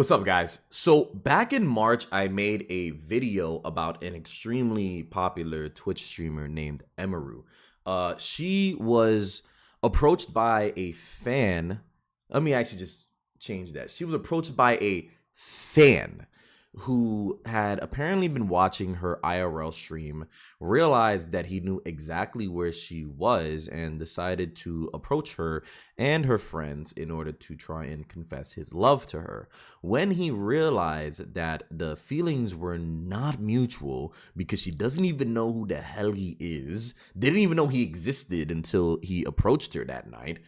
What's up, guys? So back in March, I made a video about an extremely popular Twitch streamer named Emaru. She was approached by a fan. Let me actually just change that. She was approached by a fan who had apparently been watching her IRL stream, realized that he knew exactly where she was, and decided to approach her and her friends in order to try and confess his love to her. When he realized that the feelings were not mutual because she doesn't even know who the hell he is, didn't even know he existed until he approached her that night,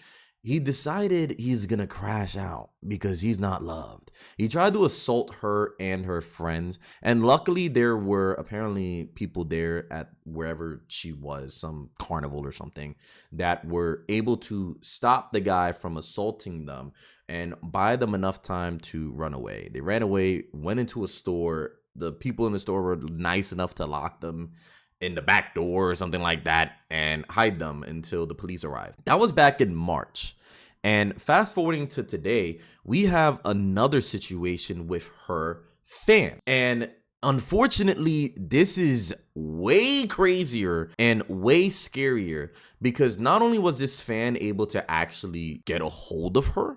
he decided he's gonna crash out because he's not loved. He tried to assault her and her friends, and luckily there were apparently people there at wherever she was, some carnival or something, that were able to stop the guy from assaulting them and buy them enough time to run away. They ran away, went into a store. The people in the store were nice enough to lock them in the back door or something like that and hide them until the police arrived. That was back in March. And fast forwarding to today, we have another situation with her fan. And unfortunately, this is way crazier and way scarier because not only was this fan able to actually get a hold of her,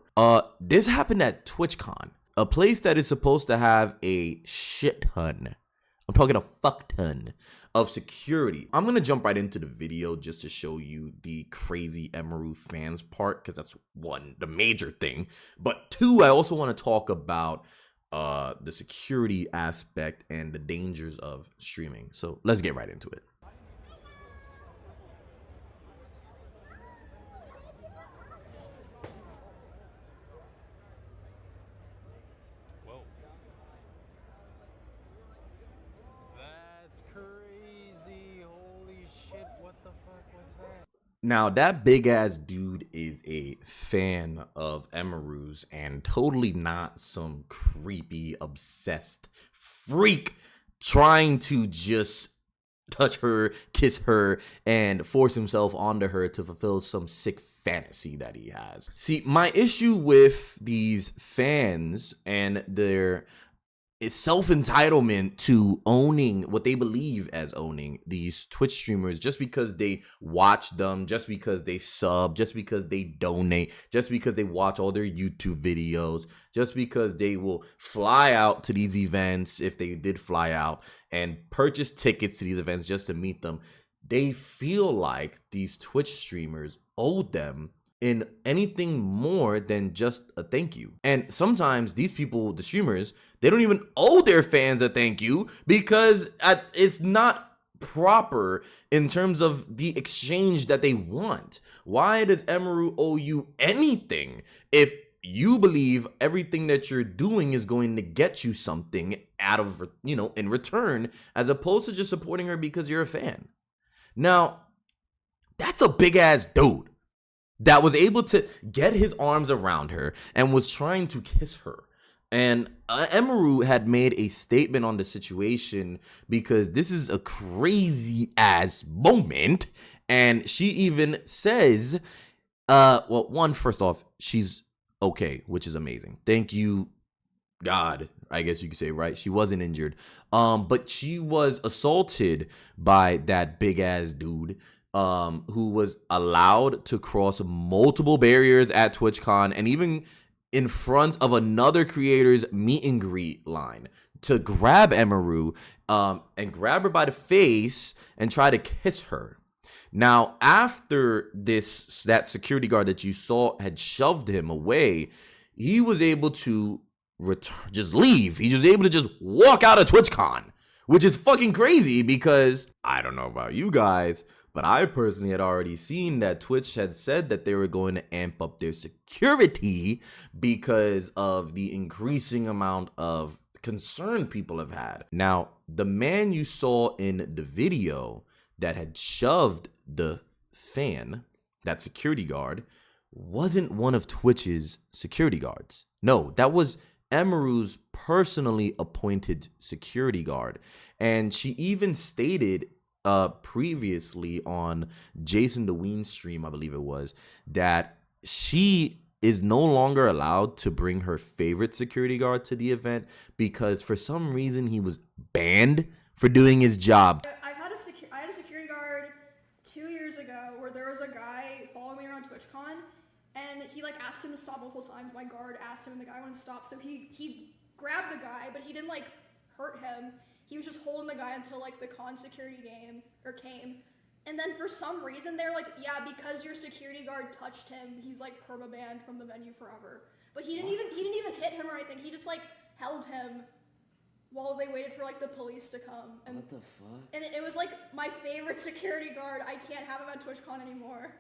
this happened at TwitchCon, a place that is supposed to have a shit ton, I'm talking a fuck ton of security. I'm gonna jump right into the video just to show you the crazy Emaru fans part, because that's one, the major thing. But two, I also want to talk about the security aspect and the dangers of streaming. So let's get right into it. Crazy, holy shit, what the fuck was that? Now, that big ass dude is a fan of Emaru's and totally not some creepy, obsessed freak trying to just touch her, kiss her, and force himself onto her to fulfill some sick fantasy that he has. See, my issue with these fans and their self-entitlement to owning what they believe as owning these Twitch streamers just because they watch them, just because they sub, just because they donate, just because they watch all their YouTube videos, just because they will fly out to these events if they did fly out and purchase tickets to these events just to meet them. They feel like these Twitch streamers owe them in anything more than just a thank you. And sometimes these people, the streamers, they don't even owe their fans a thank you because it's not proper in terms of the exchange that they want. Why does Emaru owe you anything if you believe everything that you're doing is going to get you something out of, in return, as opposed to just supporting her because you're a fan? Now, that's a big ass dude that was able to get his arms around her and was trying to kiss her. And Emaru had made a statement on the situation because this is a crazy ass moment. And she even says, well, one, first off, she's okay, which is amazing. Thank you, God, I guess you could say, right? She wasn't injured. But she was assaulted by that big ass dude who was allowed to cross multiple barriers at TwitchCon and even in front of another creator's meet and greet line to grab Emaru and grab her by the face and try to kiss her. Now, after that security guard that you saw had shoved him away, he was able to just leave. He was able to just walk out of TwitchCon, which is fucking crazy because I don't know about you guys, but I personally had already seen that Twitch had said that they were going to amp up their security because of the increasing amount of concern people have had. Now, the man you saw in the video that had shoved the fan, that security guard, wasn't one of Twitch's security guards. No, that was Emaru's personally appointed security guard. And she even stated previously on Jason the Ween stream, I believe it was, that she is no longer allowed to bring her favorite security guard to the event because for some reason he was banned for doing his job. I had a security guard 2 years ago where there was a guy following me around TwitchCon, and he like asked him to stop multiple times. My guard asked him, and the guy wouldn't stop. So he grabbed the guy, but he didn't like hurt him. He was just holding the guy until like the con security came. And then for some reason they're like, yeah, because your security guard touched him, he's like perma-banned from the venue forever. But he didn't even hit him or anything. He just like held him while they waited for like the police to come. And what the fuck? And it was like my favorite security guard. I can't have him at TwitchCon anymore.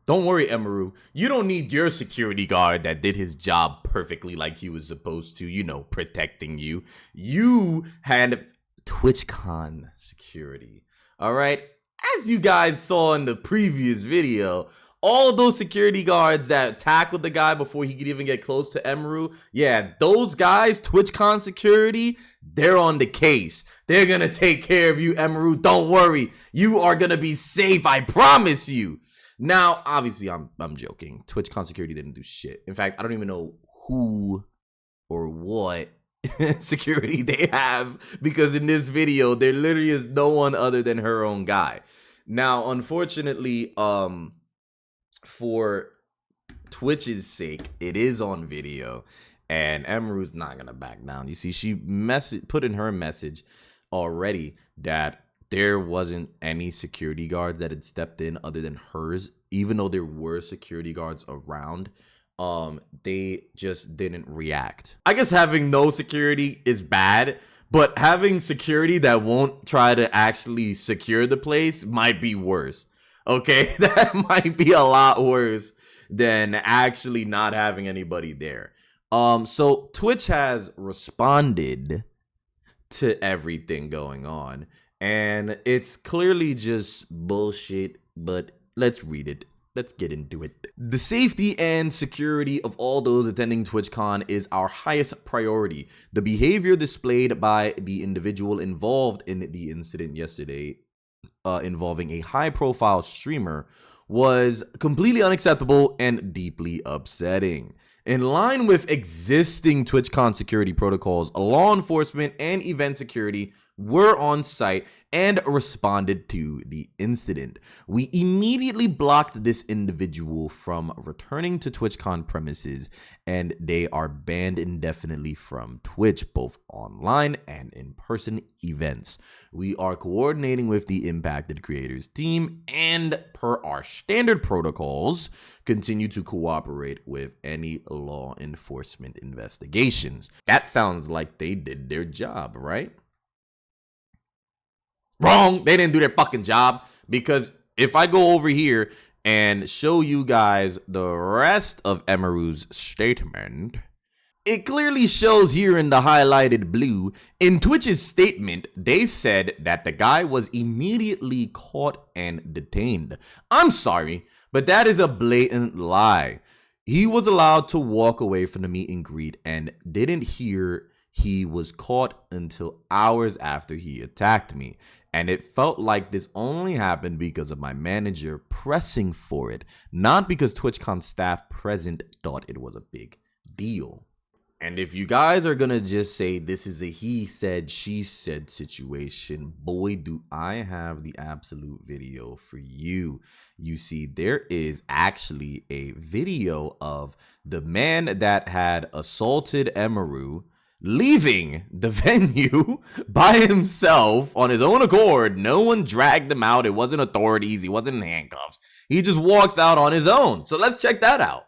Don't worry, Emeru. You don't need your security guard that did his job perfectly like he was supposed to, you know, protecting you. You had TwitchCon security. All right? As you guys saw in the previous video, all those security guards that tackled the guy before he could even get close to Emeru, yeah, those guys, TwitchCon security, they're on the case. They're gonna take care of you, Emeru. Don't worry. You are gonna be safe, I promise you. Now, obviously, I'm joking. TwitchCon security didn't do shit. In fact, I don't even know who or what security they have because in this video, there literally is no one other than her own guy. Now, unfortunately, for Twitch's sake, it is on video, and Emeru's not gonna back down. You see, she put in her message already that there wasn't any security guards that had stepped in other than hers, even though there were security guards around. They just didn't react. I guess having no security is bad, but having security that won't try to actually secure the place might be worse. Okay, that might be a lot worse than actually not having anybody there. So Twitch has responded to everything going on, and it's clearly just bullshit, but let's read it. Let's get into it. The safety and security of all those attending TwitchCon is our highest priority. The behavior displayed by the individual involved in the incident yesterday involving a high-profile streamer was completely unacceptable and deeply upsetting. In line with existing TwitchCon security protocols, law enforcement and event security were on site and responded to the incident. We immediately blocked this individual from returning to TwitchCon premises, and they are banned indefinitely from Twitch, both online and in-person events. We are coordinating with the impacted creators team and, per our standard protocols, continue to cooperate with any law enforcement investigations. That sounds like they did their job, right? Wrong. They didn't do their fucking job, because if I go over here and show you guys the rest of Emeru's statement, it clearly shows here in the highlighted blue. In Twitch's statement, they said that the guy was immediately caught and detained. I'm sorry, but that is a blatant lie. He was allowed to walk away from the meet and greet and didn't hear he was caught until hours after he attacked me. And it felt like this only happened because of my manager pressing for it, not because TwitchCon staff present thought it was a big deal. And if you guys are gonna just say this is a he said, she said situation, boy, do I have the absolute video for you. You see, there is actually a video of the man that had assaulted Emeru leaving the venue by himself on his own accord. No one dragged him out. It wasn't authorities. He wasn't in handcuffs. He just walks out on his own. So let's check that out.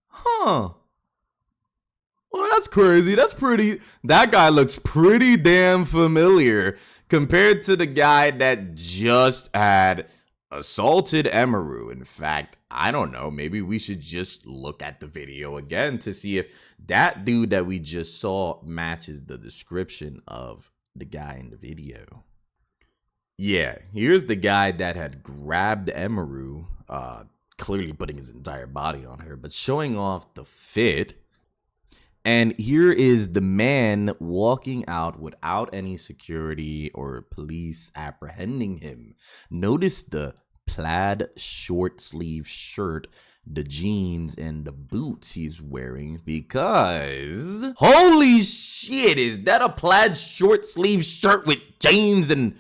Huh. Well, that's crazy. That guy looks pretty damn familiar compared to the guy that just had assaulted Emeru. In fact, I don't know. Maybe we should just look at the video again to see if that dude that we just saw matches the description of the guy in the video. Yeah, here's the guy that had grabbed Emeru, clearly putting his entire body on her, but showing off the fit. And here is the man walking out without any security or police apprehending him. Notice the plaid short sleeve shirt, the jeans, and the boots he's wearing, because holy shit, is that a plaid short sleeve shirt with jeans and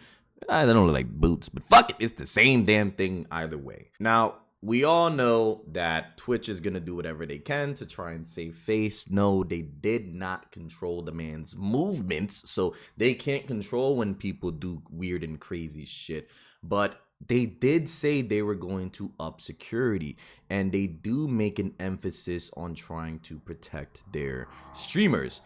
I don't look like boots, but fuck it, it's the same damn thing either way. Now, we all know that Twitch is going to do whatever they can to try and save face. No, they did not control the man's movements, so they can't control when people do weird and crazy shit. But they did say they were going to up security, and they do make an emphasis on trying to protect their streamers.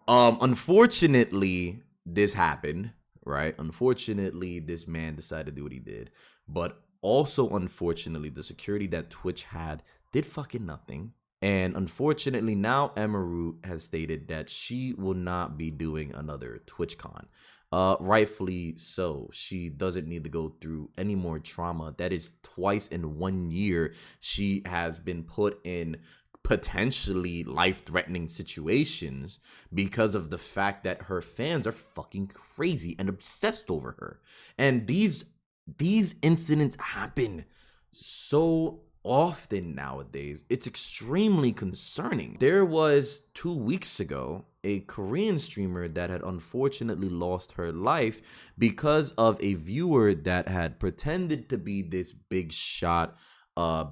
Unfortunately, this happened, right? Unfortunately, this man decided to do what he did, but also, unfortunately, the security that Twitch had did fucking nothing. And unfortunately, now Emeru has stated that she will not be doing another TwitchCon. Rightfully so. She doesn't need to go through any more trauma. That is twice in 1 year she has been put in potentially life-threatening situations because of the fact that her fans are fucking crazy and obsessed over her. And these incidents happen so often nowadays. It's extremely concerning. There was 2 weeks ago a Korean streamer that had unfortunately lost her life because of a viewer that had pretended to be this big shot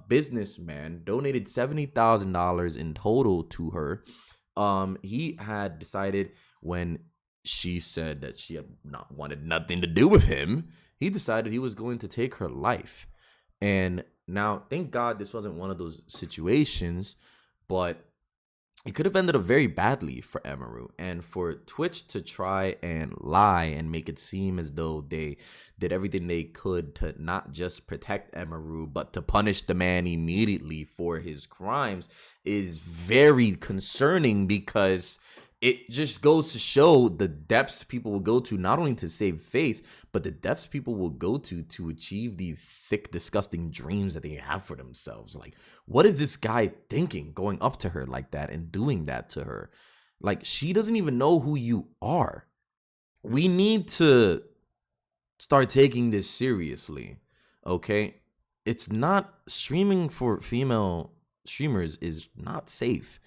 businessman, donated $70,000 in total to her. He had decided, when she said that she had not wanted nothing to do with him, he decided he was going to take her life. And now, thank God this wasn't one of those situations, but it could have ended up very badly for Emeru. And for Twitch to try and lie and make it seem as though they did everything they could to not just protect Emeru, but to punish the man immediately for his crimes is very concerning, because it just goes to show the depths people will go to, not only to save face, but the depths people will go to achieve these sick, disgusting dreams that they have for themselves. Like, what is this guy thinking, going up to her like that and doing that to her? Like, she doesn't even know who you are. We need to start taking this seriously, okay? It's not, streaming for female streamers is not safe.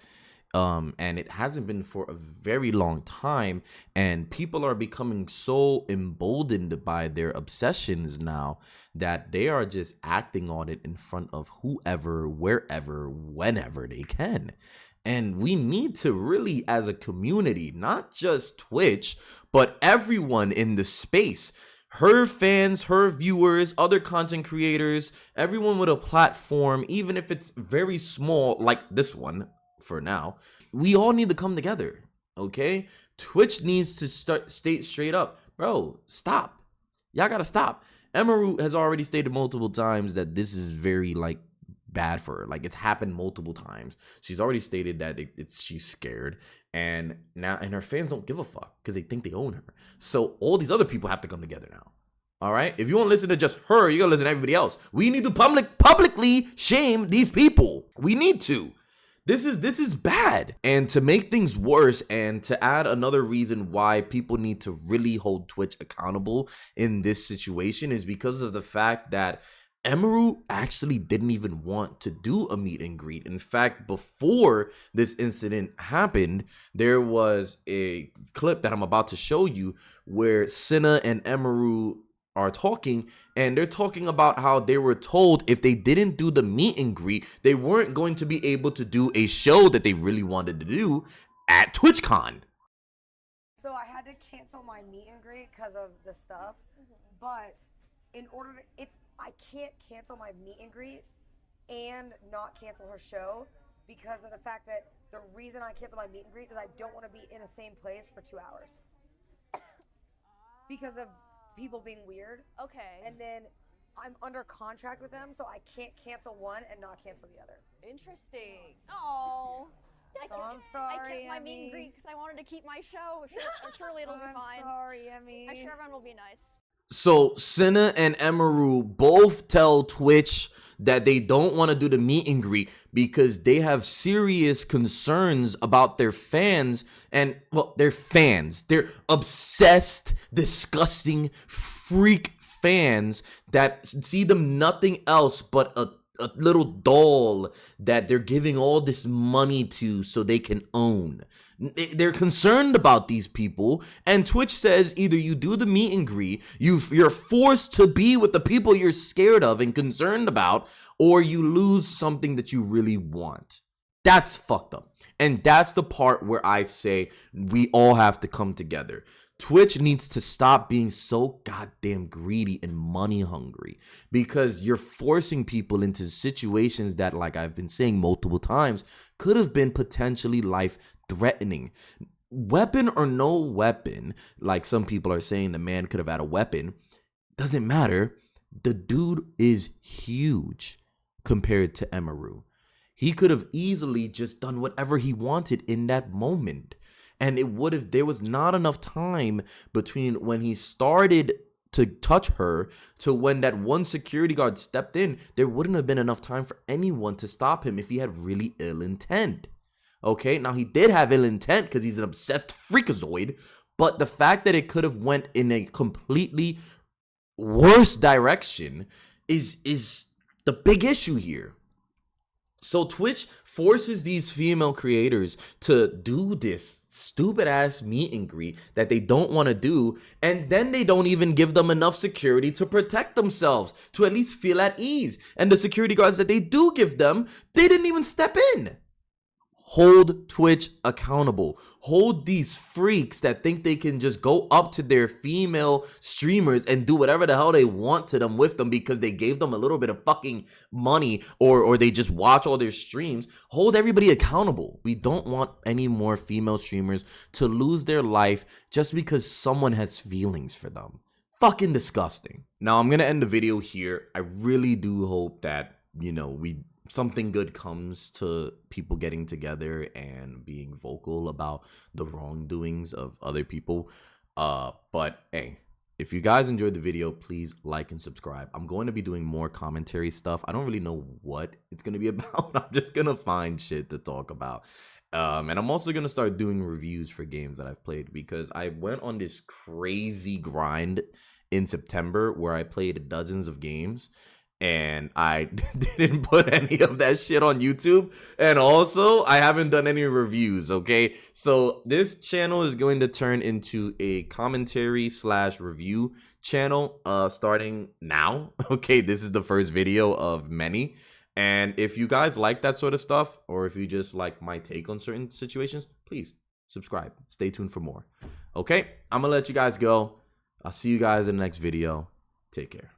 And it hasn't been for a very long time, and people are becoming so emboldened by their obsessions now that they are just acting on it in front of whoever, wherever, whenever they can. And we need to really, as a community, not just Twitch, but everyone in the space, her fans, her viewers, other content creators, everyone with a platform, even if it's very small like this one, for now, we all need to come together, okay? Twitch needs to state straight up, bro, stop. Y'all gotta stop. Emeru has already stated multiple times that this is very, like, bad for her. Like, it's happened multiple times. She's already stated that she's scared, and her fans don't give a fuck because they think they own her. So all these other people have to come together now. All right? If you want to listen to just her, you gotta listen to everybody else. We need to publicly shame these people. We need to. This is bad. And to make things worse, and to add another reason why people need to really hold Twitch accountable in this situation, is because of the fact that Emeru actually didn't even want to do a meet and greet. In fact, before this incident happened, there was a clip that I'm about to show you where Cinna and Emeru are talking, and they're talking about how they were told if they didn't do the meet and greet, they weren't going to be able to do a show that they really wanted to do at TwitchCon. So I had to cancel my meet and greet because of the stuff, but in order to, I can't cancel my meet and greet and not cancel her show because of the fact that the reason I cancel my meet and greet is I don't want to be in the same place for 2 hours because of people being weird. Okay. And then I'm under contract with them, so I can't cancel one and not cancel the other. Interesting. Oh. So I'm sorry, I kept my meet Emmy. and greet because I wanted to keep my show. Surely it'll be fine. I'm sorry, Emmy. I'm sure everyone will be nice. So Cinna and Emeru both tell Twitch that they don't want to do the meet and greet because they have serious concerns about their fans. And well, they're fans. They're obsessed, disgusting, freak fans that see them nothing else but a little doll that they're giving all this money to so they can own. They're concerned about these people, and Twitch says either you do the meet and greet, you're forced to be with the people you're scared of and concerned about, or you lose something that you really want. That's fucked up. And that's the part where I say we all have to come together. Twitch needs to stop being so goddamn greedy and money hungry, because you're forcing people into situations that, like I've been saying multiple times, could have been potentially life threatening. Weapon or no weapon, like some people are saying the man could have had a weapon, doesn't matter. The dude is huge compared to Emeru. He could have easily just done whatever he wanted in that moment. And it would have, there was not enough time between when he started to touch her to when that one security guard stepped in. There wouldn't have been enough time for anyone to stop him if he had really ill intent. Okay, now he did have ill intent because he's an obsessed freakazoid, but the fact that it could have went in a completely worse direction is the big issue here. So Twitch forces these female creators to do this stupid ass meet and greet that they don't want to do, and then they don't even give them enough security to protect themselves, to at least feel at ease. And the security guards that they do give them, they didn't even step in. Hold Twitch accountable. Hold these freaks that think they can just go up to their female streamers and do whatever the hell they want to them with them because they gave them a little bit of fucking money, or they just watch all their streams. Hold everybody accountable. We don't want any more female streamers to lose their life just because someone has feelings for them. Fucking disgusting. Now I'm gonna end the video here. I really do hope that, you know, something good comes to people getting together and being vocal about the wrongdoings of other people. But hey, if you guys enjoyed the video, please like and subscribe. I'm going to be doing more commentary stuff. I don't really know what it's going to be about. I'm just going to find shit to talk about. And I'm also going to start doing reviews for games that I've played, because I went on this crazy grind in September where I played dozens of games. And I didn't put any of that shit on YouTube. And also, I haven't done any reviews, okay? So this channel is going to turn into a commentary / review channel starting now. Okay, this is the first video of many. And if you guys like that sort of stuff, or if you just like my take on certain situations, please subscribe. Stay tuned for more. Okay, I'm going to let you guys go. I'll see you guys in the next video. Take care.